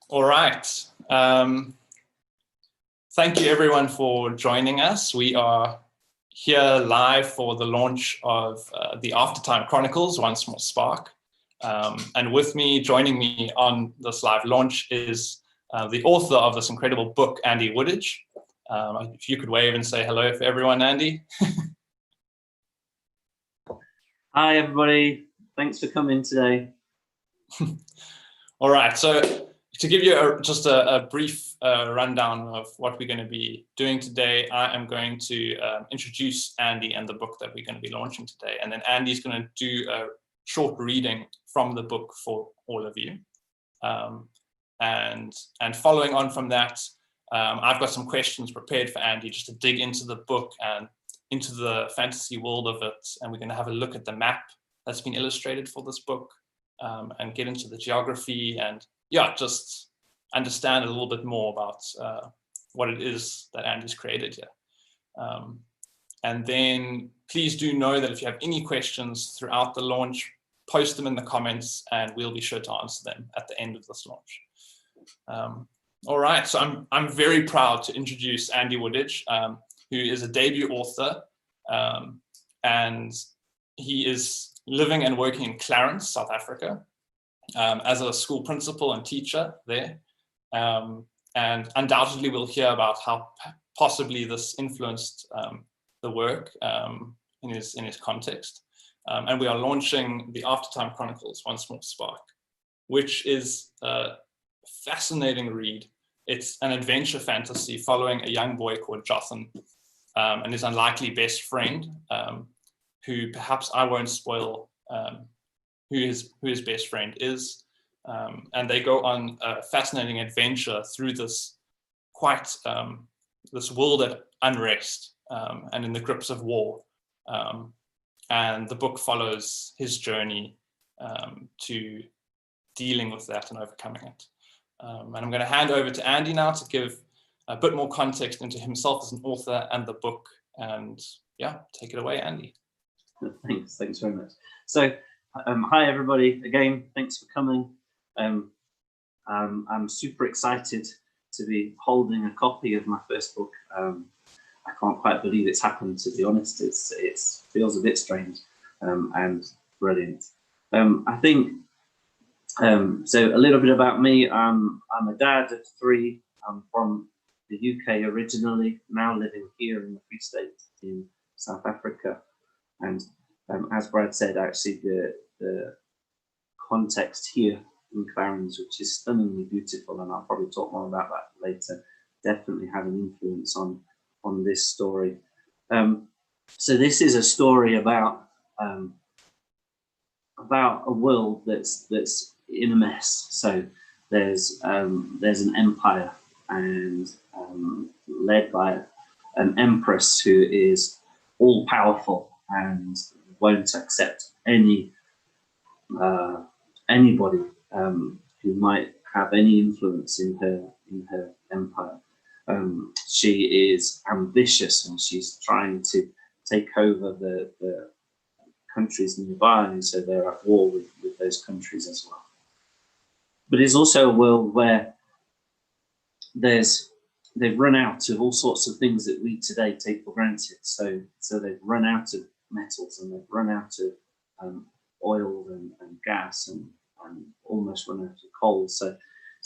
All right. Thank you everyone for joining us. We are here live for the launch of the After-Time Chronicles, Once More Spark. And with me, joining me on this live launch is the author of this incredible book, Andy Woodage. If you could wave and say hello for everyone, Andy. Hi, everybody. Thanks for coming today. All right. So to give you just a brief rundown of what we're going to be doing today, I am going to introduce Andy and the book that we're going to be launching today. And then Andy's going to do a short reading from the book for all of you. And following on from that, I've got some questions prepared for Andy just to dig into the book and into the fantasy world of it. And we're going to have a look at the map that's been illustrated for this book and get into the geography and just understand a little bit more about what it is that Andy's created here. And then please do know that if you have any questions throughout the launch, post them in the comments and we'll be sure to answer them at the end of this launch. All right, so I'm very proud to introduce Andy Woodage, who is a debut author, and he is living and working in Clarence, South Africa, as a school principal and teacher there. And undoubtedly we'll hear about how possibly this influenced the work in his context. And we are launching the After-Time Chronicles, Once More Spark, which is a fascinating read. It's an adventure fantasy following a young boy called Jotham and his unlikely best friend, who perhaps I won't spoil who his best friend is. And they go on a fascinating adventure through this this world of unrest and in the grips of war. And the book follows his journey to dealing with that and overcoming it. And I'm going to hand over to Andy now to give a bit more context into himself as an author and the book. And yeah, take it away, Andy. Thanks very much. So, hi everybody. Again, thanks for coming. I'm super excited to be holding a copy of my first book. I can't quite believe it's happened, to be honest. It feels a bit strange and brilliant. I think, so a little bit about me. I'm a dad of 3. I'm from the UK originally, now living here in the Free State in South Africa. And as Brad said, actually the context here in Clarence, which is stunningly beautiful, and I'll probably talk more about that later, definitely had an influence on this story. So this is a story about a world that's in a mess. So there's an empire and led by an empress who is all powerful and won't accept anybody who might have any influence in her empire. She is ambitious and she's trying to take over the countries nearby, and so they're at war with those countries as well. But it's also a world where they've run out of all sorts of things that we today take for granted. So they've run out of metals and they've run out of oil and gas and almost run out of coal. So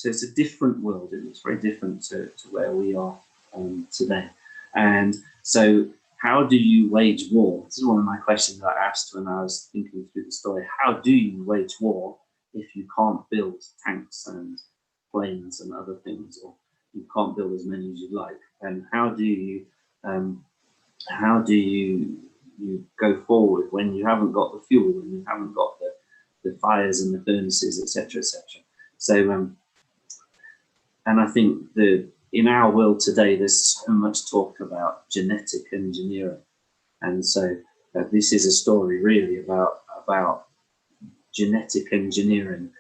it's a different world. It's very different to where we are today. And so how do you wage war? This is one of my questions that I asked when I was thinking through the story. How do you wage war if you can't build tanks and planes and other things, or you can't build as many as you'd like? And how do you go forward when you haven't got the fuel and you haven't got the fires and the furnaces, etc., etc.? So, and I think that in our world today, there's so much talk about genetic engineering, and so this is a story really about genetic engineering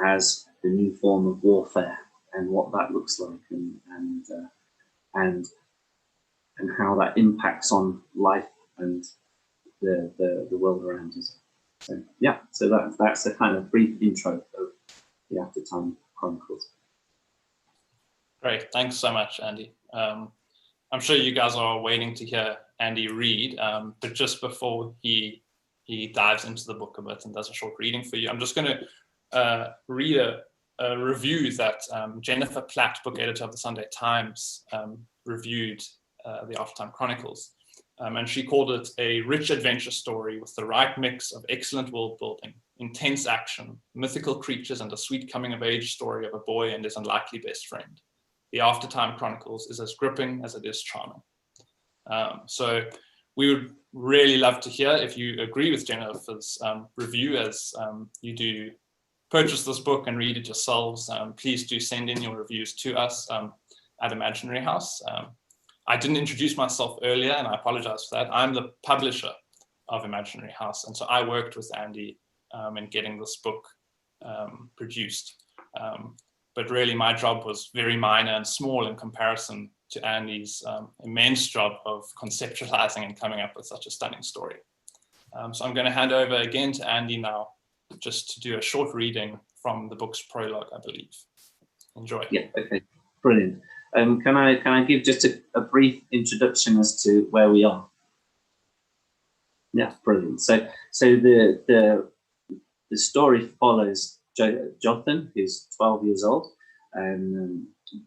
as the new form of warfare and what that looks like, and how that impacts on life and the world around us. So yeah, so that's a kind of brief intro of the After-Time Chronicles. Great, thanks so much, Andy. I'm sure you guys are waiting to hear Andy read, but just before he dives into the book a bit and does a short reading for you, I'm just going to read a review that Jennifer Platt, book editor of the Sunday Times, reviewed the After-Time Chronicles. And she called it a rich adventure story with the right mix of excellent world building, intense action, mythical creatures, and a sweet coming-of-age story of a boy and his unlikely best friend. The After-Time Chronicles is as gripping as it is charming. So we would really love to hear if you agree with Jennifer's review, as you do purchase this book and read it yourselves. Please do send in your reviews to us at Imaginary House. I didn't introduce myself earlier, and I apologize for that. I'm the publisher of Imaginary House, and so I worked with Andy in getting this book produced. But really my job was very minor and small in comparison to Andy's immense job of conceptualizing and coming up with such a stunning story. So I'm going to hand over again to Andy now, just to do a short reading from the book's prologue, I believe. Enjoy. Yeah, okay, brilliant. Can I give just a brief introduction as to where we are? Yeah, brilliant. So the story follows Jotham, who's 12 years old,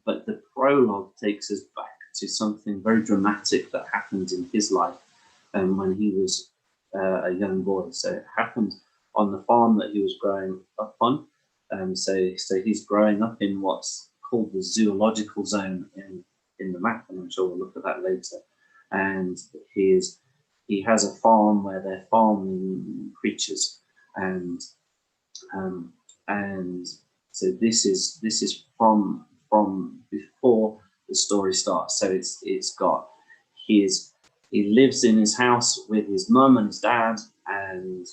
but the prologue takes us back to something very dramatic that happened in his life when he was a young boy. So it happened on the farm that he was growing up on. So he's growing up in what's called the zoological zone in the map, and I'm sure we'll look at that later. And he has a farm where they're farming creatures, and so this is from before the story starts. So he lives in his house with his mum and his dad and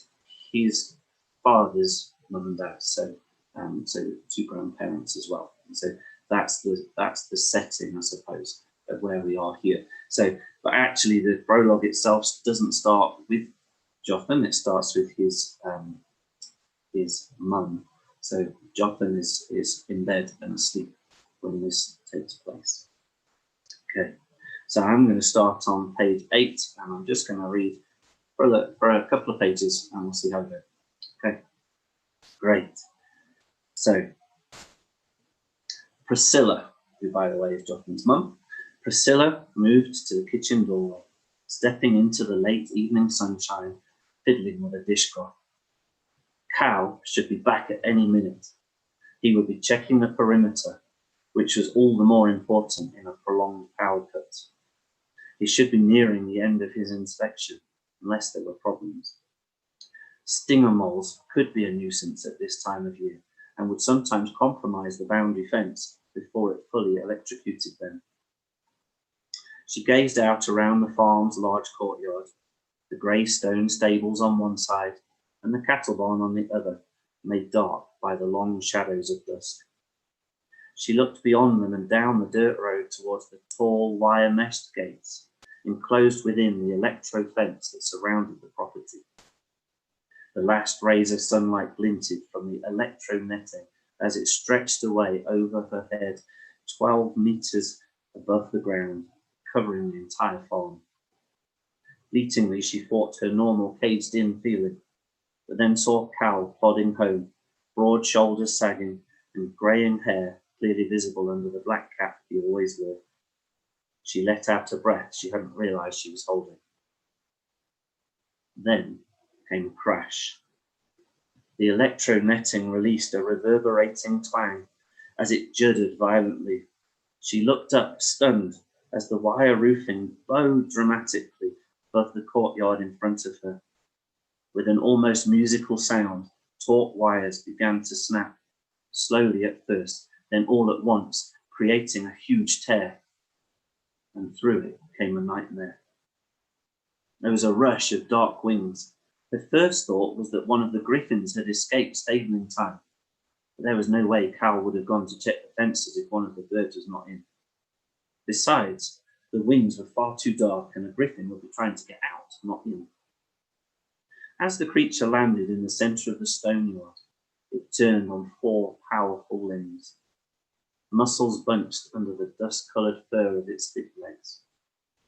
his father's mum and dad. So two grandparents as well. And so that's the setting, I suppose, of where we are here. So, but actually the prologue itself doesn't start with Jotham. It starts with his mum. So Jotham is in bed and asleep when this takes place. Okay, so I'm going to start on page 8, and I'm just going to read for a couple of pages, and we'll see how it goes. Okay, great. So Priscilla, who by the way is Jotham's mum, Priscilla moved to the kitchen doorway, stepping into the late evening sunshine, fiddling with a dishcloth. Cal should be back at any minute. He would be checking the perimeter, which was all the more important in a prolonged power cut. He should be nearing the end of his inspection, unless there were problems. Stinger moles could be a nuisance at this time of year, and would sometimes compromise the boundary fence before it fully electrocuted them. She gazed out around the farm's large courtyard, the grey stone stables on one side and the cattle barn on the other, made dark by the long shadows of dusk. She looked beyond them and down the dirt road towards the tall wire-meshed gates, enclosed within the electro fence that surrounded the property. The last rays of sunlight glinted from the electro netting as it stretched away over her head 12 meters above the ground, covering the entire farm. Fleetingly, she fought her normal caged-in feeling, but then saw Cal plodding home, broad shoulders sagging and greying hair clearly visible under the black cap he always wore. She let out a breath she hadn't realised she was holding. Then came a crash. The electro netting released a reverberating twang as it juddered violently. She looked up, stunned, as the wire roofing bowed dramatically above the courtyard in front of her. With an almost musical sound, taut wires began to snap, slowly at first, then all at once, creating a huge tear. And through it came a nightmare. There was a rush of dark wings. Her first thought was that one of the griffins had escaped stable in time, but there was no way Cal would have gone to check the fences if one of the birds was not in. Besides, the wings were far too dark and a griffin would be trying to get out, not in. As the creature landed in the centre of the stone yard, it turned on 4 powerful limbs. muscles bunched under the dust-coloured fur of its thick legs.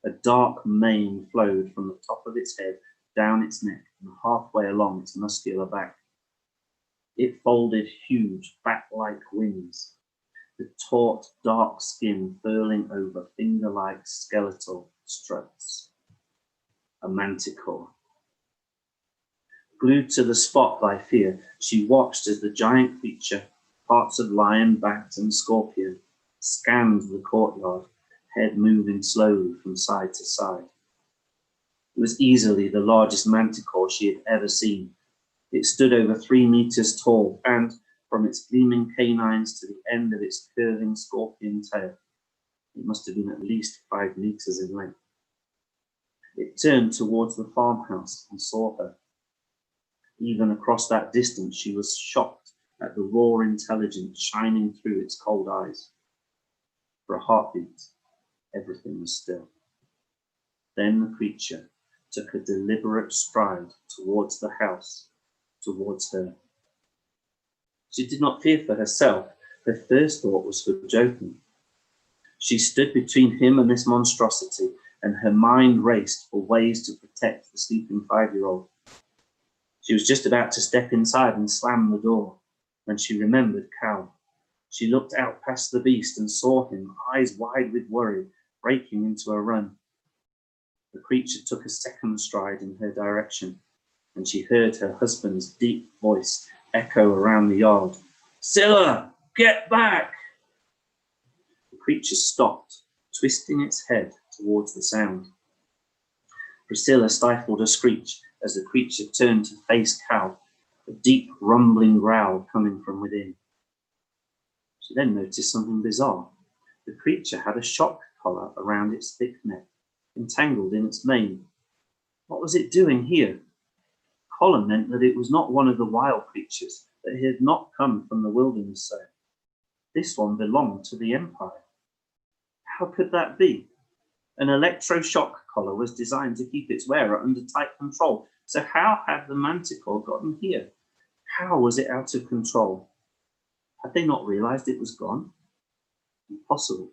A dark mane flowed from the top of its head down its neck and halfway along its muscular back. It folded huge bat-like wings, the taut, dark skin furling over finger-like skeletal struts. A manticore. Glued to the spot by fear, she watched as the giant creature, parts of lion, bat, and scorpion, scanned the courtyard, head moving slowly from side to side. It was easily the largest manticore she had ever seen. It stood over 3 meters tall, and from its gleaming canines to the end of its curving scorpion tail, it must have been at least 5 meters in length. It turned towards the farmhouse and saw her. Even across that distance, she was shocked at the raw intelligence shining through its cold eyes. For a heartbeat, everything was still. Then the creature took a deliberate stride towards the house, towards her. She did not fear for herself. Her first thought was for Jotham. She stood between him and this monstrosity, and her mind raced for ways to protect the sleeping 5-year-old. She was just about to step inside and slam the door when she remembered Cal. She looked out past the beast and saw him, eyes wide with worry, breaking into a run. The creature took a second stride in her direction, and she heard her husband's deep voice echo around the yard. "Scylla, get back!" The creature stopped, twisting its head towards the sound. Priscilla stifled a screech as the creature turned to face Cal, a deep rumbling growl coming from within. She then noticed something bizarre. The creature had a shock collar around its thick neck, entangled in its mane. What was it doing here? Collar meant that it was not one of the wild creatures, that it had not come from the wilderness zone. This one belonged to the Empire. How could that be? An electroshock collar was designed to keep its wearer under tight control. So how had the manticore gotten here? How was it out of control? Had they not realized it was gone? Impossible.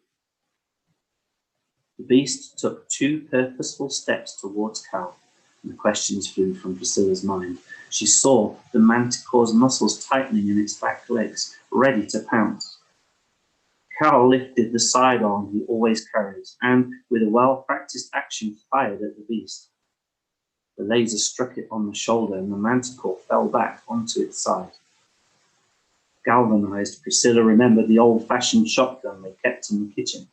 The beast took 2 purposeful steps towards Cal, and the questions flew from Priscilla's mind. She saw the manticore's muscles tightening in its back legs, ready to pounce. Cal lifted the sidearm he always carries, and with a well-practiced action fired at the beast. The laser struck it on the shoulder, and the manticore fell back onto its side. Galvanized, Priscilla remembered the old-fashioned shotgun they kept in the kitchen.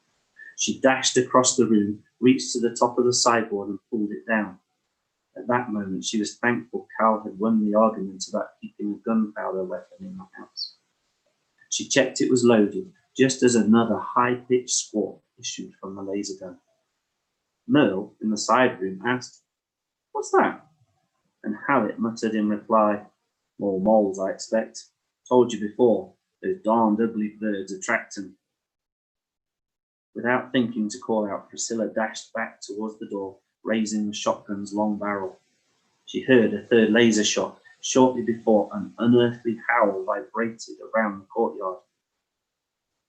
She dashed across the room, reached to the top of the sideboard, and pulled it down. At that moment, she was thankful Cal had won the argument about keeping a gunpowder weapon in the house. She checked it was loaded, just as another high-pitched squawk issued from the laser gun. Merle, in the side room, asked, "What's that?" And Hallett muttered in reply, "More moles, I expect. Told you before, those darned ugly birds attract 'em." Without thinking to call out, Priscilla dashed back towards the door, raising the shotgun's long barrel. She heard a third laser shot shortly before an unearthly howl vibrated around the courtyard.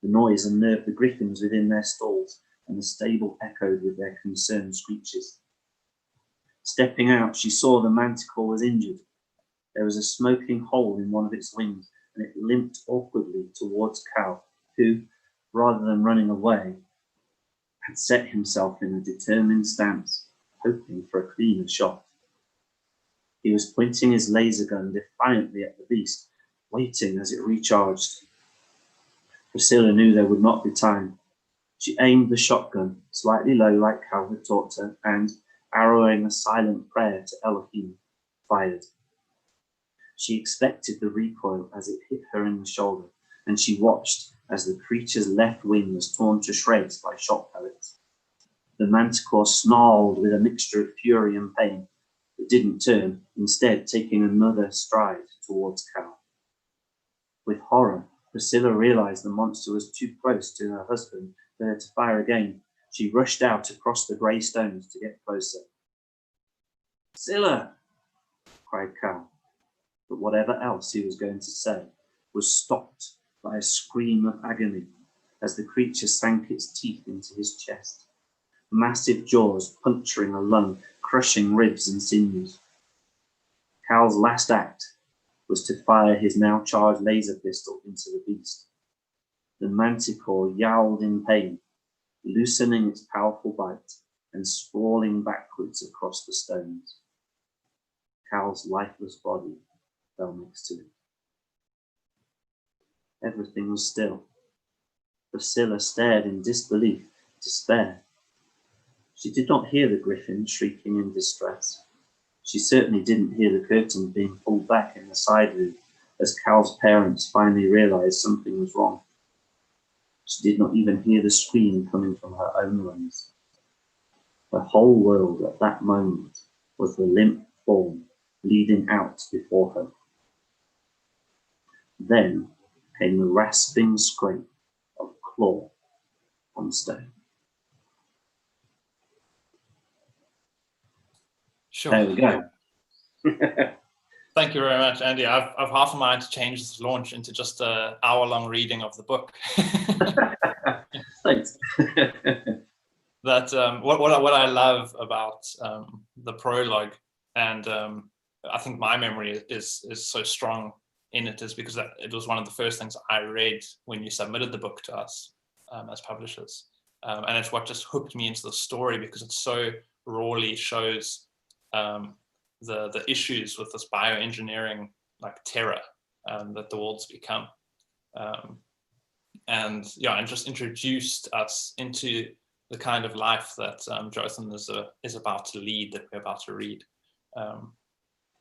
The noise unnerved the griffins within their stalls, and the stable echoed with their concerned screeches. Stepping out, she saw the manticore was injured. There was a smoking hole in one of its wings, and it limped awkwardly towards Cal, who, rather than running away, had set himself in a determined stance, hoping for a cleaner shot. He was pointing his laser gun defiantly at the beast, waiting as it recharged. Priscilla knew there would not be time. She aimed the shotgun slightly low like Cal had taught her, and, arrowing a silent prayer to Elohim, fired. She expected the recoil as it hit her in the shoulder, and she watched as the creature's left wing was torn to shreds by shot pellets. The manticore snarled with a mixture of fury and pain, but didn't turn, instead taking another stride towards Cal. With horror, Priscilla realized the monster was too close to her husband for her to fire again. She rushed out across the grey stones to get closer. "Scylla!" cried Cal, but whatever else he was going to say was stopped by a scream of agony. as the creature sank its teeth into his chest, massive jaws puncturing a lung, crushing ribs and sinews. Cal's last act was to fire his now charged laser pistol into the beast. The manticore yowled in pain, loosening its powerful bite and sprawling backwards across the stones. Cal's lifeless body fell next to it. Everything was still. Priscilla stared in disbelief, despair. She did not hear the griffin shrieking in distress. She certainly didn't hear the curtain being pulled back in the side room as Cal's parents finally realized something was wrong. She did not even hear the scream coming from her own lungs. The whole world at that moment was the limp form bleeding out before her. Then came the rasping scrape of claw on stone. Sure. There we go. Thank you very much, Andy. I've half a mind to change this launch into just an hour-long reading of the book. Thanks. That what I love about the prologue, and I think my memory is so strong in it, is because it was one of the first things I read when you submitted the book to us as publishers, and it's what just hooked me into the story, because it so rawly shows the issues with this bioengineering like terror that the world's become, and just introduced us into the kind of life that Jotham is about to lead, that we're about to read.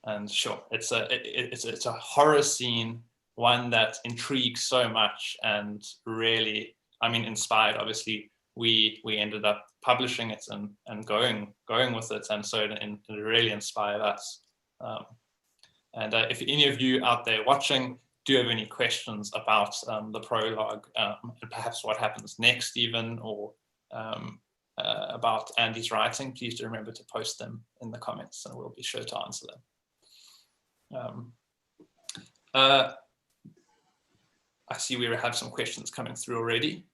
And sure, it's a horror scene, one that intrigues so much, and really, I mean, inspired. Obviously, we ended up publishing it and going with it, and so it really inspired us. And if any of you out there watching do have any questions about the prologue, and perhaps what happens next, even, or about Andy's writing, please do remember to post them in the comments, and we'll be sure to answer them. I see we have some questions coming through already.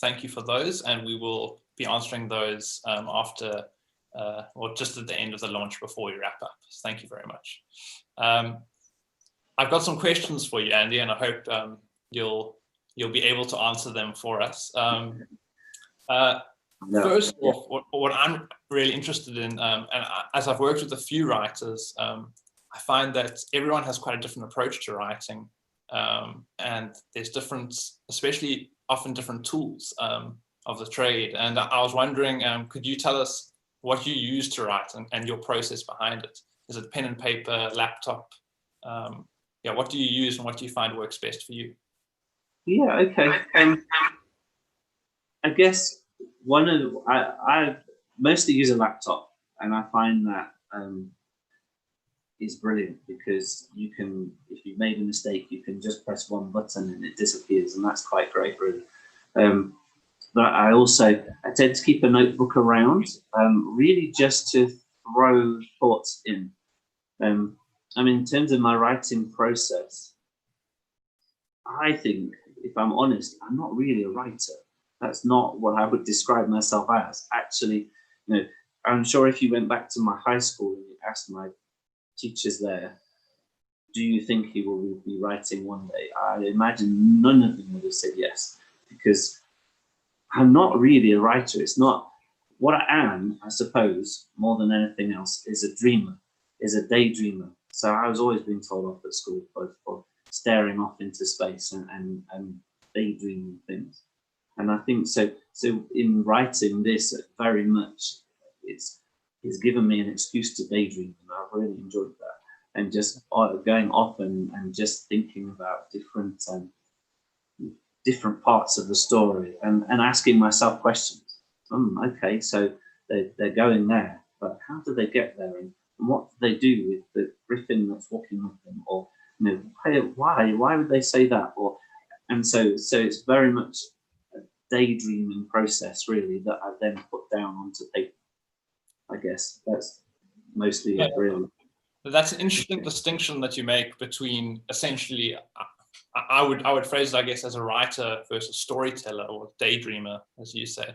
Thank you for those, and we will be answering those after, or just at the end of the launch before we wrap up. So thank you very much. I've got some questions for you, Andy, and I hope you'll be able to answer them for us. First off, what I'm really interested in, and as I've worked with a few writers, I find that everyone has quite a different approach to writing, and there's different, especially often different tools of the trade. And I was wondering, could you tell us what you use to write and your process behind it? Is it pen and paper, laptop? What do you use and what do you find works best for you? Yeah, okay. I guess I mostly use a laptop, and I find that is brilliant, because you can, if you've made a mistake, you can just press one button and it disappears, and that's quite great, really. But I tend to keep a notebook around, really just to throw thoughts in. I mean, in terms of my writing process, I think, if I'm honest, I'm not really a writer. That's not what I would describe myself as. Actually, I'm sure if you went back to my high school and you asked my teachers there, do you think you will be writing one day? I imagine none of them would have said yes, because I'm not really a writer. It's not what I am, I suppose, more than anything else, is a dreamer, is a daydreamer. So I was always being told off at school for staring off into space and daydreaming things. And I think so in writing this, very much it's given me an excuse to daydream, and I've really enjoyed that. And just going off and just thinking about different parts of the story, and asking myself questions. Okay, so they're going there, but how do they get there? And what do they do with the griffin that's walking with them? Or why would they say that? And so it's very much a daydreaming process, really, that I then put down onto paper. I guess that's mostly it, really. That's an interesting distinction that you make between, essentially, I would phrase it, I guess, as a writer versus storyteller or daydreamer, as you say,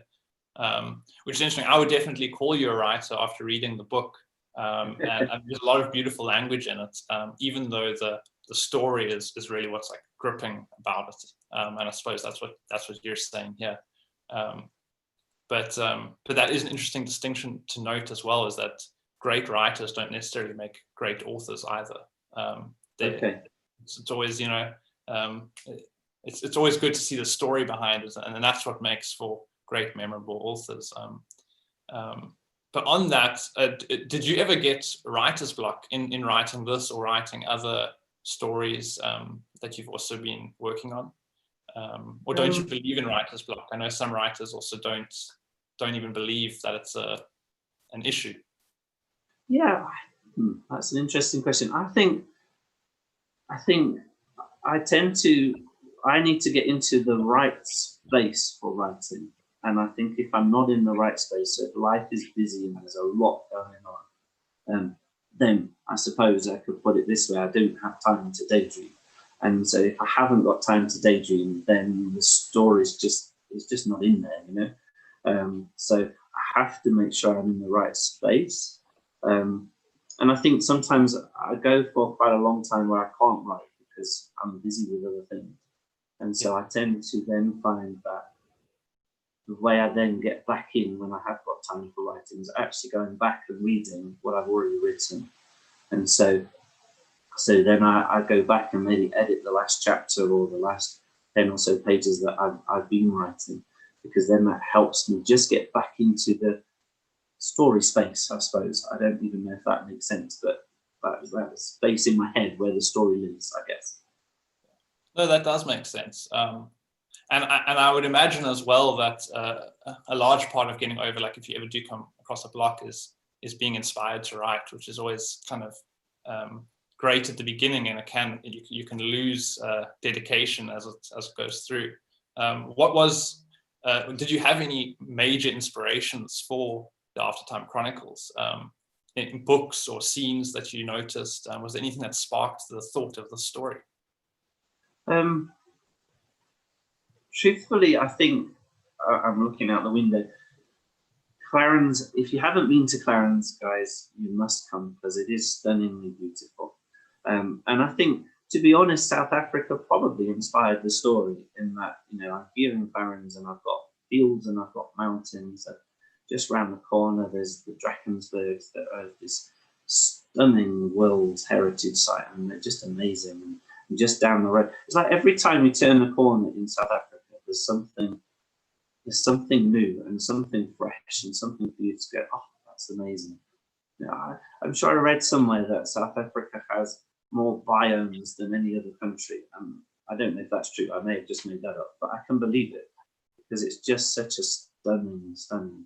which is interesting. I would definitely call you a writer after reading the book, and there's a lot of beautiful language in it, even though the story is really what's like gripping about it, and I suppose that's what you're saying here. But that is an interesting distinction to note as well, is that great writers don't necessarily make great authors either. It's always, you know, it's always good to see the story behind it, and that's what makes for great, memorable authors. But on that, did you ever get writer's block in writing this or writing other stories that you've also been working on? Or don't you believe in writer's block? I know some writers also don't even believe that it's an issue. Yeah, that's an interesting question. I think I need to get into the right space for writing. And I think if I'm not in the right space, so if life is busy and there's a lot going on, then I suppose I could put it this way: I don't have time to daydream. And so if I haven't got time to daydream, then the story is just not in there, you know. So I have to make sure I'm in the right space. And I think sometimes I go for quite a long time where I can't write because I'm busy with other things. And so I tend to then find that the way I then get back in when I have got time for writing is actually going back and reading what I've already written. And so then I go back and maybe edit the last chapter or the last 10 or so pages that I've been writing, because then that helps me just get back into the story space, I suppose. I don't even know if that makes sense, but that space in my head where the story lives, I guess. No, that does make sense. And I would imagine as well that a large part of getting over, like if you ever do come across a block, is being inspired to write, which is always kind of great at the beginning, and you can lose dedication as it goes through. Did you have any major inspirations for the After-Time Chronicles, in books or scenes that you noticed? Was there anything that sparked the thought of the story? Truthfully, I think I'm looking out the window. Clarence, if you haven't been to Clarence, guys, you must come, because it is stunningly beautiful. And I think, to be honest, South Africa probably inspired the story, in that, you know, I'm here in Clarence and I've got fields and I've got mountains. Just round the corner, there's the Drakensbergs that are this stunning World Heritage Site, and they're just amazing. And just down the road, it's like every time you turn a corner in South Africa, there's something new and something fresh and something for you to go, oh, that's amazing. You know, I'm sure I read somewhere that South Africa has more biomes than any other country. I don't know if that's true. I may have just made that up, but I can believe it, because it's just such a stunning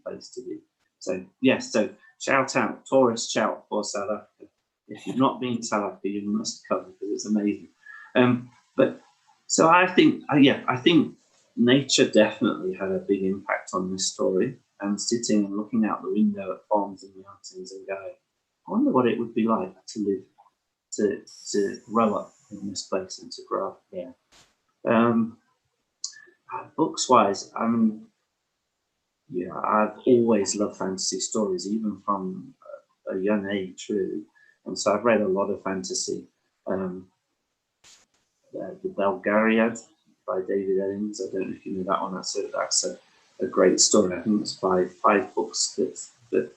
place to be. So yes, so shout out, tourist shout for South Africa. If you've not been to South Africa, you must come, because it's amazing. But so I think nature definitely had a big impact on this story. And sitting and looking out the window at farms and mountains and going, I wonder what it would be like to live, to grow up in this place and to grow up there. Books wise, I've always loved fantasy stories, even from a young age, really. And so I've read a lot of fantasy. The Belgariad by David Eddings. I don't know if you know that one. That's a great story. I think it's five books that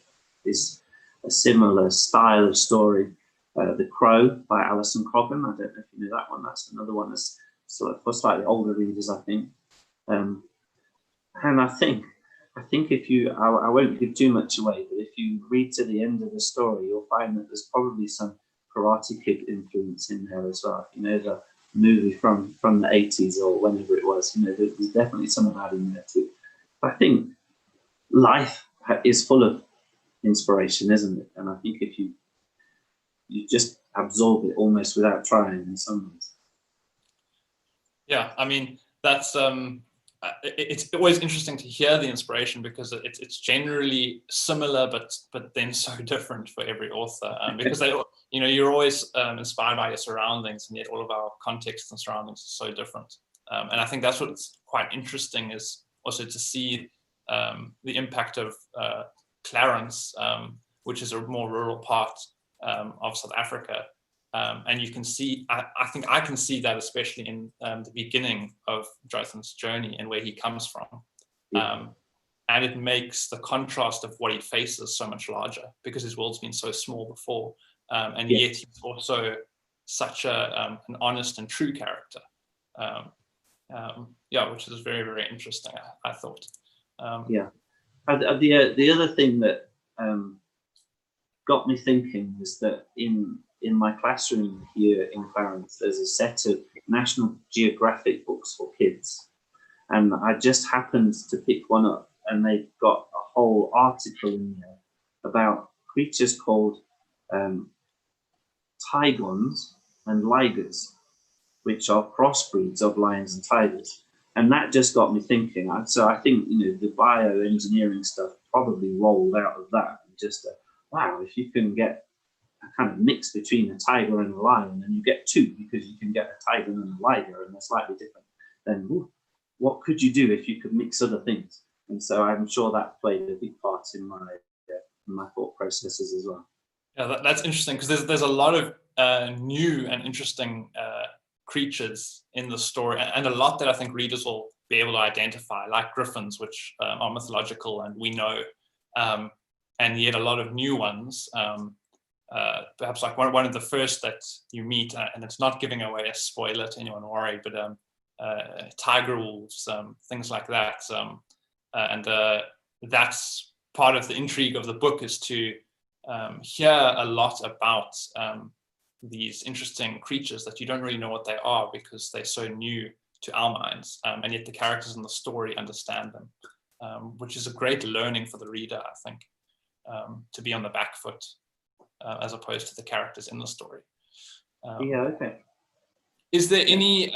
is a similar style of story. The Crow by Alison Croghan. I don't know if you know that one. That's another one that's for slightly older readers, I think. And I think if you, I won't give too much away, but if you read to the end of the story, you'll find that there's probably some Karate Kid influence in there as well. You know, the movie from the 80s or whenever it was, you know, there's definitely some of that in there too. I think life is full of inspiration, isn't it? And I think if you just absorb it almost without trying in some ways. Yeah, I mean, that's it's always interesting to hear the inspiration, because it's generally similar, but then so different for every author, because they, you're always inspired by your surroundings, and yet all of our contexts and surroundings are so different. And I think that's what's quite interesting, is also to see the impact of Clarence, which is a more rural part of South Africa. And you can see, I think I can see that especially in the beginning of Jonathan's journey and where he comes from. And it makes the contrast of what he faces so much larger, because his world's been so small before. And yet he's also such an honest and true character. Which is very, very interesting, I thought. The other thing that got me thinking was that in my classroom here in Clarence, there's a set of National Geographic books for kids. And I just happened to pick one up, and they've got a whole article in there about creatures called tigons and ligers, which are crossbreeds of lions and tigers. And that just got me thinking. So I think, the bioengineering stuff probably rolled out of that. Just, wow, if you can get a kind of mix between a tiger and a lion, and you get two, because you can get a tiger and a liger, and they're slightly different, then what could you do if you could mix other things? And so I'm sure that played a big part in my thought processes as well. Yeah, that's interesting, because there's a lot of new and interesting creatures in the story, and a lot that I think readers will be able to identify, like griffins, which are mythological and we know, and yet a lot of new ones. Perhaps like one of the first that you meet, and it's not giving away a spoiler to anyone worry, but tiger wolves, things like that. And that's part of the intrigue of the book, is to hear a lot about these interesting creatures that you don't really know what they are, because they're so new to our minds, and yet the characters in the story understand them, which is a great learning for the reader, I think, to be on the back foot, as opposed to the characters in the story. Okay. Is there any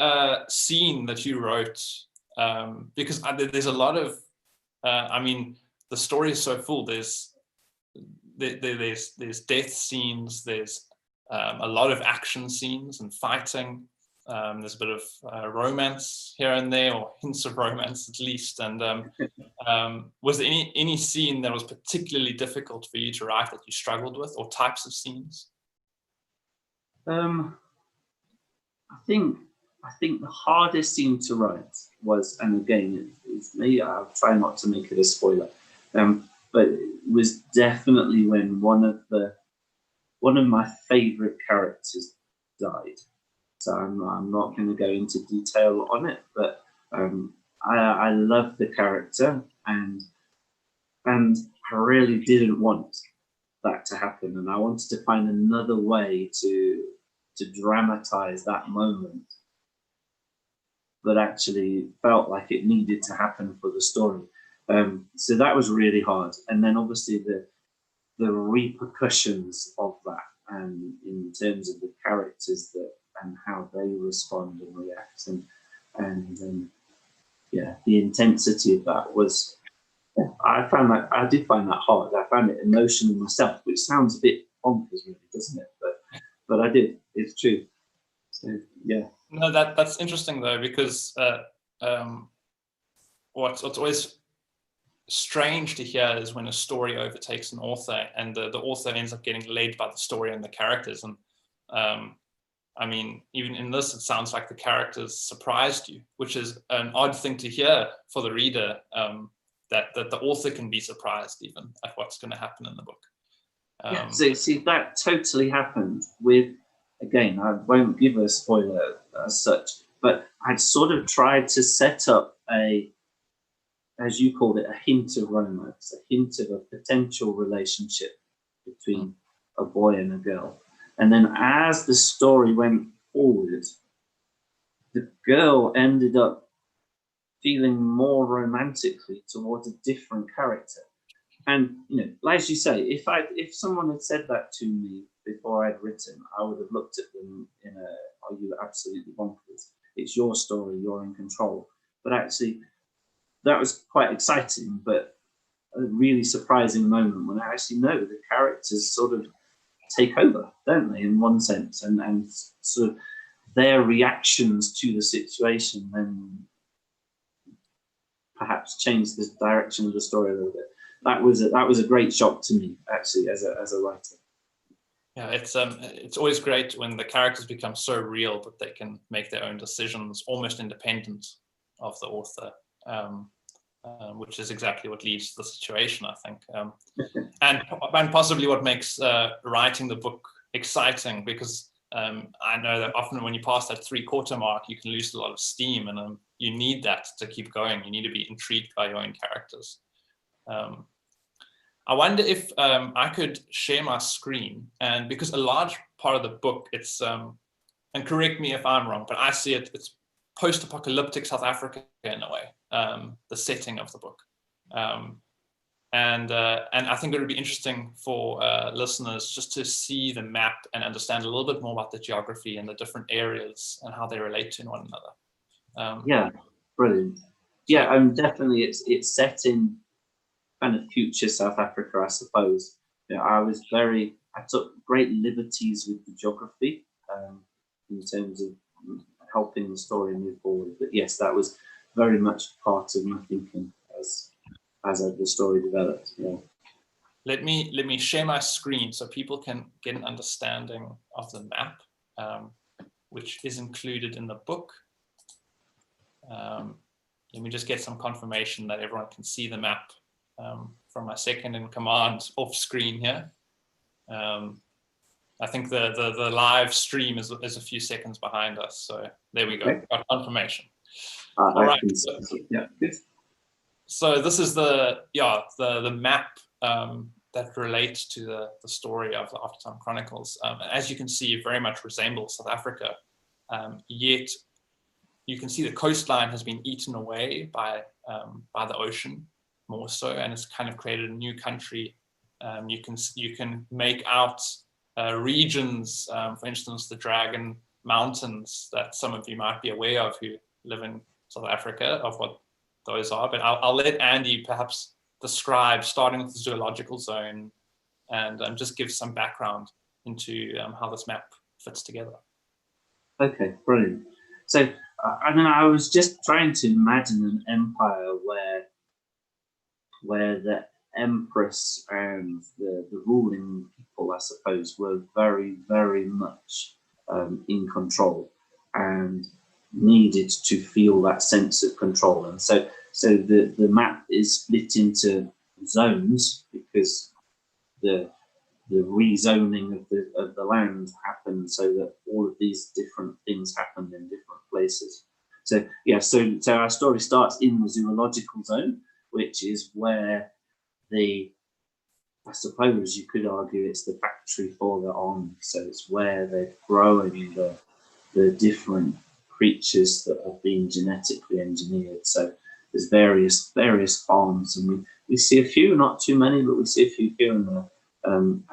scene that you wrote, because there's a lot of, the story is so full. There's death scenes, there's a lot of action scenes and fighting. There's a bit of romance here and there, or hints of romance at least. And was there any scene that was particularly difficult for you to write, that you struggled with, or types of scenes? I think the hardest scene to write was, and again, it's me, I'll try not to make it a spoiler, but it was definitely when one of my favorite characters died. So I'm not going to go into detail on it, but I love the character, and I really didn't want that to happen, and I wanted to find another way to dramatize that moment that actually felt like it needed to happen for the story. So that was really hard, and then obviously the repercussions of that, and in terms of the characters and how they respond and react, and the intensity of that was. I did find that hard. I found it emotional myself, which sounds a bit bonkers, really, doesn't it? But I did. It's true. So yeah. No, that's interesting though, because what's always strange to hear is when a story overtakes an author, and the author ends up getting led by the story and the characters. And even in this, it sounds like the characters surprised you, which is an odd thing to hear for the reader. That the author can be surprised even at what's going to happen in the book. So see, that totally happened with, again, I won't give a spoiler as such, but I'd sort of tried to set up as you called it, a hint of romance, a hint of a potential relationship between a boy and a girl. And then as the story went forward, the girl ended up feeling more romantically towards a different character. And as you say, if someone had said that to me before I'd written, I would have looked at them in a, "Are you absolutely bonkers? It's your story, you're in control." But actually, that was quite exciting, but a really surprising moment when I actually know the characters sort of take over, don't they, in one sense, and sort of their reactions to the situation then perhaps change the direction of the story a little bit. That was a great shock to me, actually, as a writer. Yeah, it's always great when the characters become so real that they can make their own decisions, almost independent of the author, which is exactly what leads to the situation, I think, and possibly what makes writing the book exciting, because I know that often when you pass that 3/4 mark, you can lose a lot of steam, and you need that to keep going. You need to be intrigued by your own characters. I wonder if I could share my screen, and because a large part of the book, it's, and correct me if I'm wrong, but I see it's post-apocalyptic South Africa in a way, the setting of the book. And I think it would be interesting for listeners just to see the map and understand a little bit more about the geography and the different areas and how they relate to one another. Yeah, brilliant. Yeah, definitely it's set in kind of future South Africa, I suppose. You know, I took great liberties with the geography in terms of helping the story move forward. But yes, that was very much part of my thinking as the story developed. Yeah. Let me share my screen so people can get an understanding of the map, which is included in the book. Let me just get some confirmation that everyone can see the map from my second in command off screen here. I think the live stream is a few seconds behind us, so there we go. Okay. Got confirmation. All right. Yeah, good. So this is the map that relates to the story of the After-Time Chronicles. As you can see, it very much resembles South Africa, yet you can see the coastline has been eaten away by the ocean more so, and it's kind of created a new country. You can make out regions, for instance, the Dragon Mountains that some of you might be aware of who live in South Africa, of what those are. But I'll let Andy perhaps describe, starting with the zoological zone, and just give some background into how this map fits together. Okay, brilliant. So, I was just trying to imagine an empire where the empress and the ruling people, I suppose, were very, very much in control and needed to feel that sense of control. And so the map is split into zones because the rezoning of the land happened so that all of these different things happened in different places. So yeah, so our story starts in the zoological zone, which is where I suppose you could argue it's the factory for the on. So it's where they're growing the different creatures that have been genetically engineered. So there's various farms, and we see a few, not too many, but we see a few here and there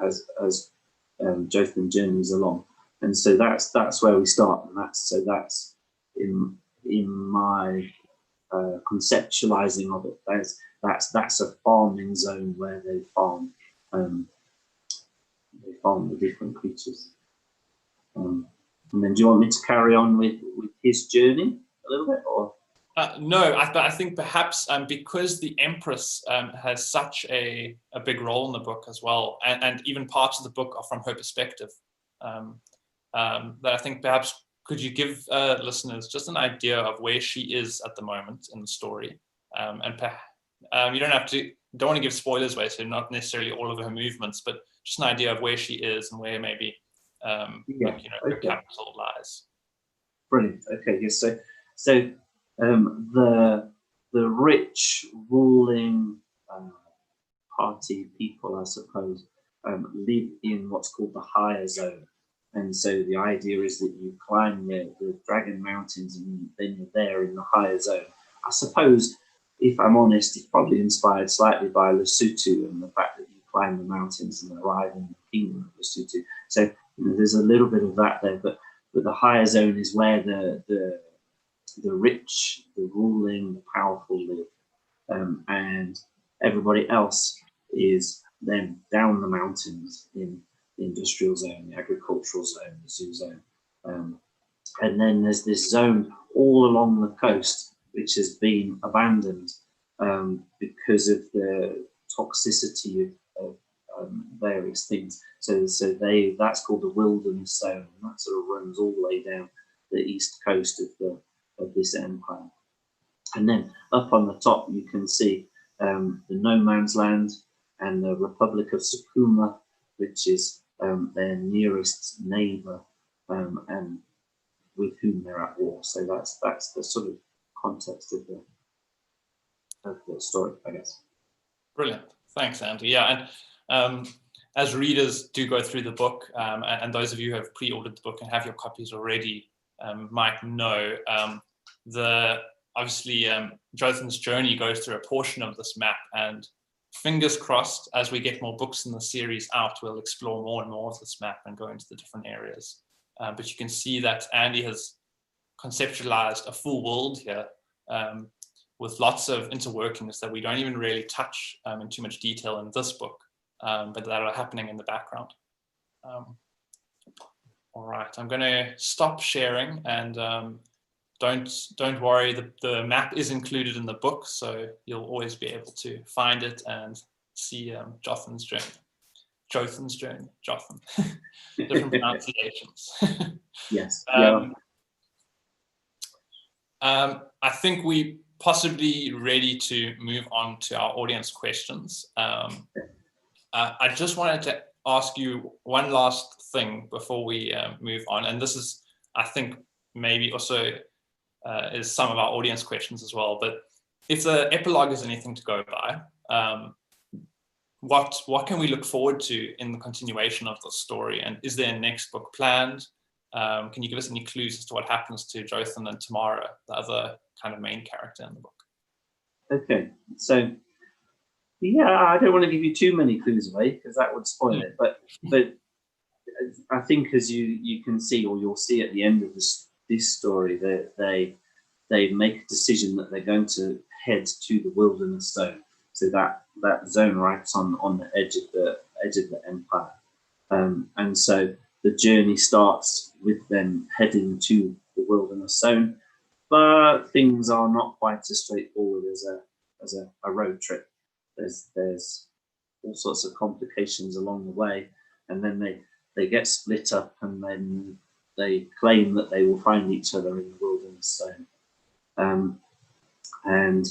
as Jotham journeys along. And so that's where we start, and that's in my conceptualizing of it. That's a farming zone where they farm the different creatures. And then, do you want me to carry on with his journey a little bit, or? No, I think perhaps because the Empress has such a big role in the book as well, and even parts of the book are from her perspective, that I think perhaps could you give listeners just an idea of where she is at the moment in the story, and you don't want to give spoilers away, so not necessarily all of her movements, but just an idea of where she is and where maybe her capital lies. Brilliant. Okay, yes. So the rich ruling party people, I suppose, live in what's called the higher zone. And so the idea is that you climb the Dragon Mountains and then you're there in the higher zone. I suppose, if I'm honest, it's probably inspired slightly by Lesotho and the fact that you climb the mountains and arrive in the kingdom of Lesotho. So there's a little bit of that there, but the higher zone is where the rich, the ruling, the powerful live. and everybody else is then down the mountains in the industrial zone, the agricultural zone, the zoo zone. And then there's this zone all along the coast which has been abandoned because of the toxicity of various things. So that's called the wilderness zone, and that sort of runs all the way down the east coast of this empire. And then up on the top you can see the no man's land and the Republic of Sakuma, which is their nearest neighbor, and with whom they're at war. So that's the sort of context of the story, I guess. Brilliant, thanks, Andy. Yeah, and as readers do go through the book, and those of you who have pre-ordered the book and have your copies already might know, obviously Jothan's journey goes through a portion of this map, and fingers crossed, as we get more books in the series out, we'll explore more and more of this map and go into the different areas. But you can see that Andy has conceptualized a full world here with lots of interworkings that we don't even really touch in too much detail in this book, but that are happening in the background. All right, I'm going to stop sharing, and don't worry, the map is included in the book, so you'll always be able to find it and see Jothan's journey. Jothan. Different pronunciations. Yes. I think we possibly ready to move on to our audience questions. I just wanted to ask you one last thing before we move on, and this is, I think, maybe also is some of our audience questions as well. But if the epilogue is anything to go by, what can we look forward to in the continuation of the story? And is there a next book planned? Can you give us any clues as to what happens to Jothan and Tamara, the other kind of main character in the book? Okay, so yeah, I don't want to give you too many clues away because that would spoil it. But I think, as you can see, or you'll see at the end of this story, that they make a decision that they're going to head to the wilderness zone. So that zone right on the edge of the empire, and so the journey starts with them heading to the wilderness zone, but things are not quite as straightforward as a road trip. There's all sorts of complications along the way, and then they get split up, and then they claim that they will find each other in the wilderness zone. And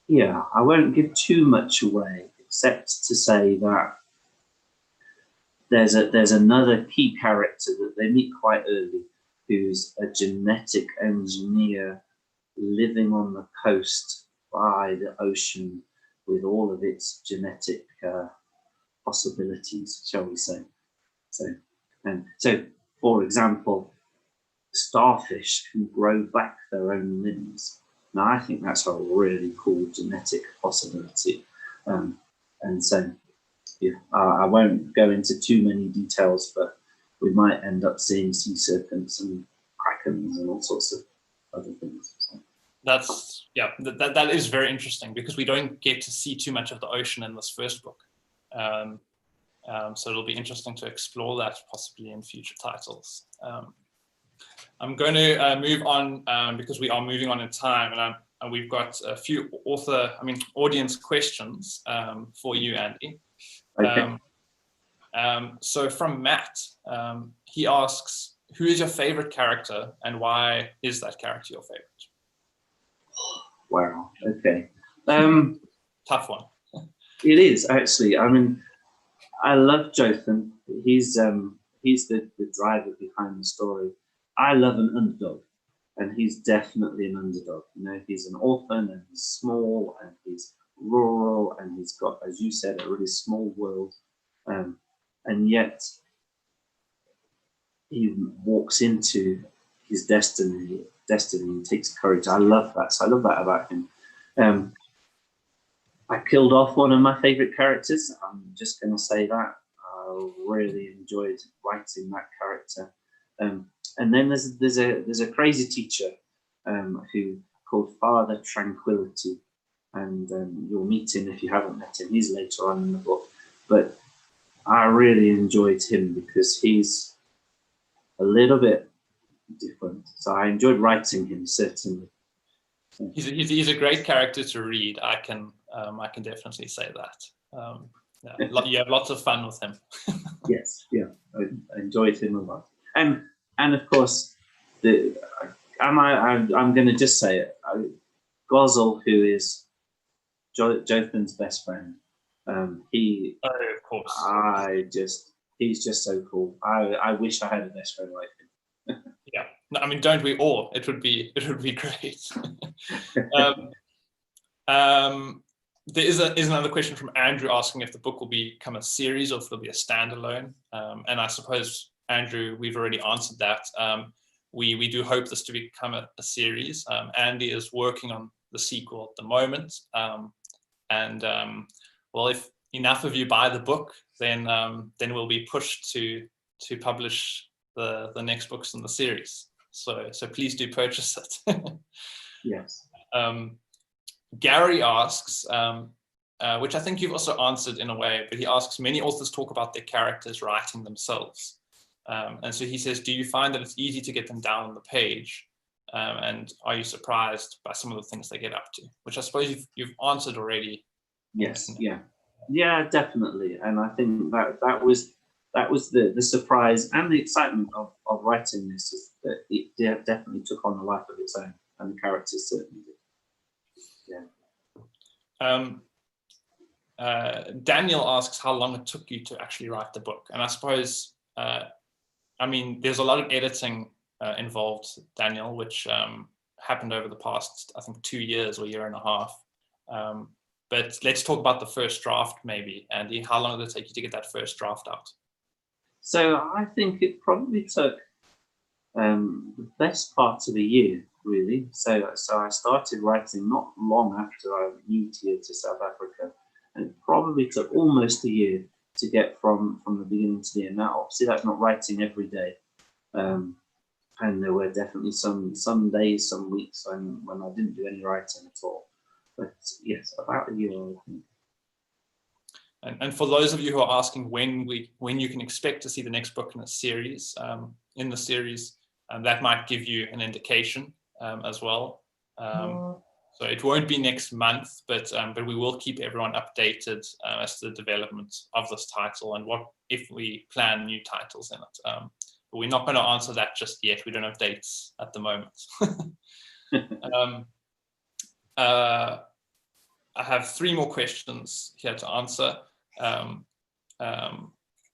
yeah, I won't give too much away, except to say that there's another key character that they meet quite early, who's a genetic engineer living on the coast by the ocean with all of its genetic possibilities, shall we say. So, for example, starfish can grow back their own limbs. Now, I think that's a really cool genetic possibility. And so, yeah, I won't go into too many details, but we might end up seeing sea serpents and krakens and all sorts of other things. So. That is very interesting, because we don't get to see too much of the ocean in this first book. So it'll be interesting to explore that possibly in future titles. I'm going to move on because we are moving on in time, and we've got a few audience questions for you, Andy. Okay. So from Matt, he asks, who is your favorite character, and why is that character your favorite? Wow. Okay. Tough one. It is, actually. I mean, I love Jothan. He's the driver behind the story. I love an underdog, and he's definitely an underdog. You know, he's an orphan, and he's small, and he's rural, and he's got, as you said, a really small world, and yet he walks into his destiny and takes courage. I love that. So I love that about him. I killed off one of my favorite characters. I'm just going to say that. I really enjoyed writing that character. And then there's a crazy teacher who called Father Tranquility, and you'll meet him if you haven't met him. He's later on in the book, but I really enjoyed him because he's a little bit different. So I enjoyed writing him, certainly. He's a great character to read. I can definitely say that. Yeah, you have lots of fun with him. Yes, yeah, I enjoyed him a lot, and of course, I'm going to just say it. Gozel, who is Jothan's best friend, he. Oh, of course. He's just so cool. I wish I had a best friend like him. Yeah, no, I mean, don't we all? It would be great. There is another question from Andrew asking if the book will become a series or if it'll be a standalone. And I suppose, Andrew, we've already answered that. We do hope this to become a series. Andy is working on the sequel at the moment. Well, if enough of you buy the book, then we'll be pushed to publish the next books in the series. So please do purchase it. Yes. Gary asks, which I think you've also answered in a way, but he asks, many authors talk about their characters writing themselves. And so he says, do you find that it's easy to get them down on the page? And are you surprised by some of the things they get up to? Which I suppose you've answered already. Yes, yeah, definitely. And I think that was the surprise and the excitement of writing this, is that it definitely took on a life of its own, and the characters certainly did. Yeah. Daniel asks how long it took you to actually write the book, and I suppose, I mean, there's a lot of editing involved, Daniel, which happened over the past, I think, 2 years or year and a half. But let's talk about the first draft, maybe. Andy, how long did it take you to get that first draft out? So I think it probably took the best part of a year, really. So I started writing not long after I moved here to South Africa, and it probably took almost a year to get from the beginning to the end. Now, obviously, that's not writing every day, and there were definitely some days, some weeks when I didn't do any writing at all. But yes, about a year, I think. And for those of you who are asking when you can expect to see the next book in the series, that might give you an indication as well. So it won't be next month, but we will keep everyone updated as to the development of this title and what if we plan new titles in it. But we're not going to answer that just yet. We don't have dates at the moment. I have 3 more questions here to answer. And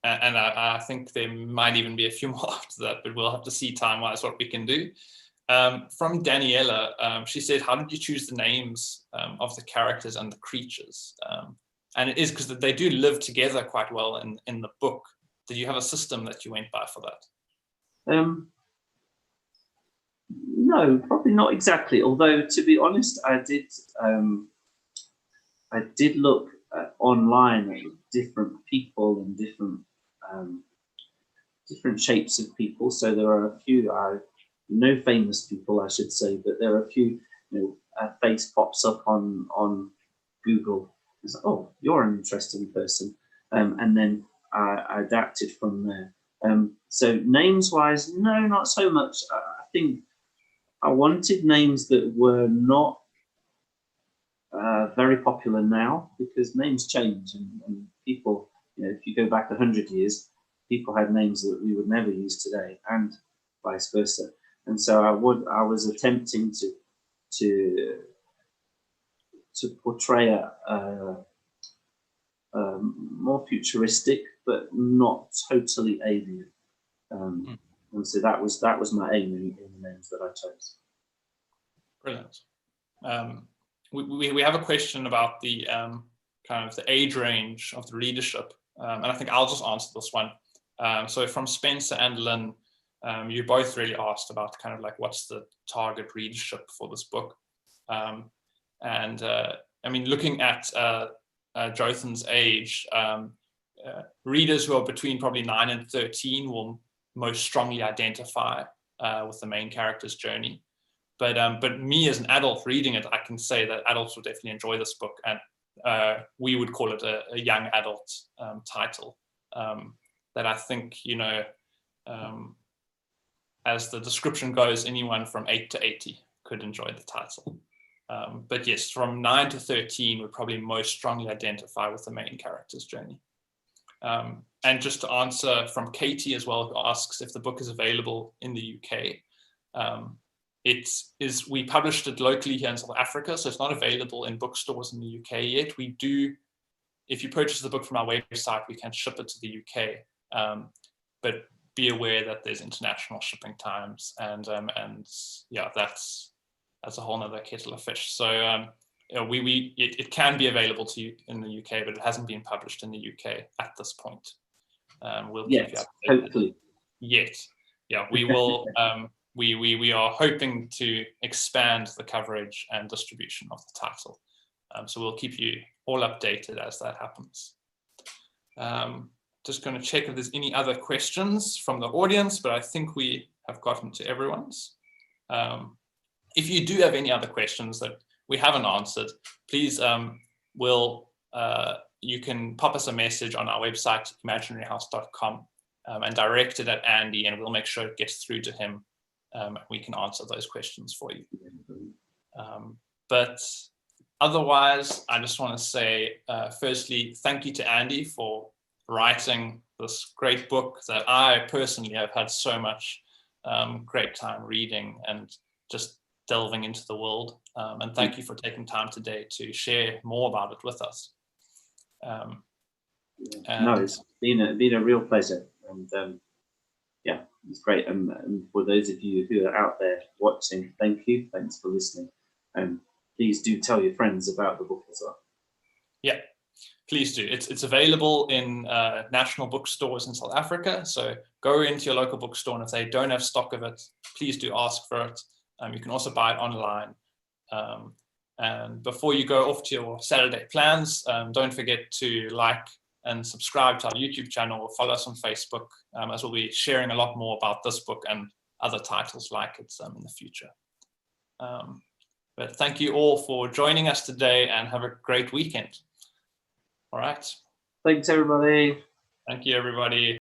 I think there might even be a few more after that, but we'll have to see time-wise what we can do. From Daniela, she said, how did you choose the names of the characters and the creatures? And it is because they do live together quite well in the book. Did you have a system that you went by for that? No, probably not exactly. Although, to be honest, I did look online at different people and different shapes of people. So there are a few, no famous people, I should say, but there are a few. A face pops up on Google. It's like, oh, you're an interesting person, and then I adapted from there. So names-wise, no, not so much. I think I wanted names that were not very popular now, because names change and people, if you go back 100 years, people had names that we would never use today, and vice versa. And so I was attempting to portray a more futuristic, but not totally alien. And so that was my aim in the names that I chose. Brilliant. We have a question about the kind of the age range of the readership, and I think I'll just answer this one. So from Spencer and Lynn, you both really asked about kind of like what's the target readership for this book, and I mean, looking at Jothan's age, readers who are between probably 9 and 13 will most strongly identify with the main character's journey. But me as an adult reading it, I can say that adults will definitely enjoy this book, and we would call it a young adult title. That I think, as the description goes, anyone from 8 to 80 could enjoy the title. But yes, from 9 to 13 would probably most strongly identify with the main character's journey. And just to answer from Katie as well, who asks if the book is available in the UK. We published it locally here in South Africa, so it's not available in bookstores in the UK yet. We do, if you purchase the book from our website, we can ship it to the UK. But be aware that there's international shipping times, and yeah, that's a whole nother kettle of fish. So it can be available to you in the UK, but it hasn't been published in the UK at this point. We'll keep you updated. Hopefully. Yet, yeah, we will. We are hoping to expand the coverage and distribution of the title. So we'll keep you all updated as that happens. Just going to check if there's any other questions from the audience, but I think we have gotten to everyone's. If you do have any other questions that we haven't answered, please, you can pop us a message on our website, imaginaryhouse.com, and direct it at Andy, and we'll make sure it gets through to him. We can answer those questions for you. But otherwise, I just want to say, firstly, thank you to Andy for writing this great book that I personally have had so much great time reading and just delving into the world. And thank you for taking time today to share more about it with us. No, it's been a real pleasure, and yeah, it's great. And for those of you who are out there watching, thank you. Thanks for listening. And please do tell your friends about the book as well. Yeah, please do. It's available in national bookstores in South Africa. So go into your local bookstore, and if they don't have stock of it, please do ask for it. You can also buy it online. And before you go off to your Saturday plans, don't forget to like and subscribe to our YouTube channel, or follow us on Facebook, as we'll be sharing a lot more about this book and other titles like it in the future. But thank you all for joining us today, and have a great weekend. All right. Thanks, everybody. Thank you, everybody.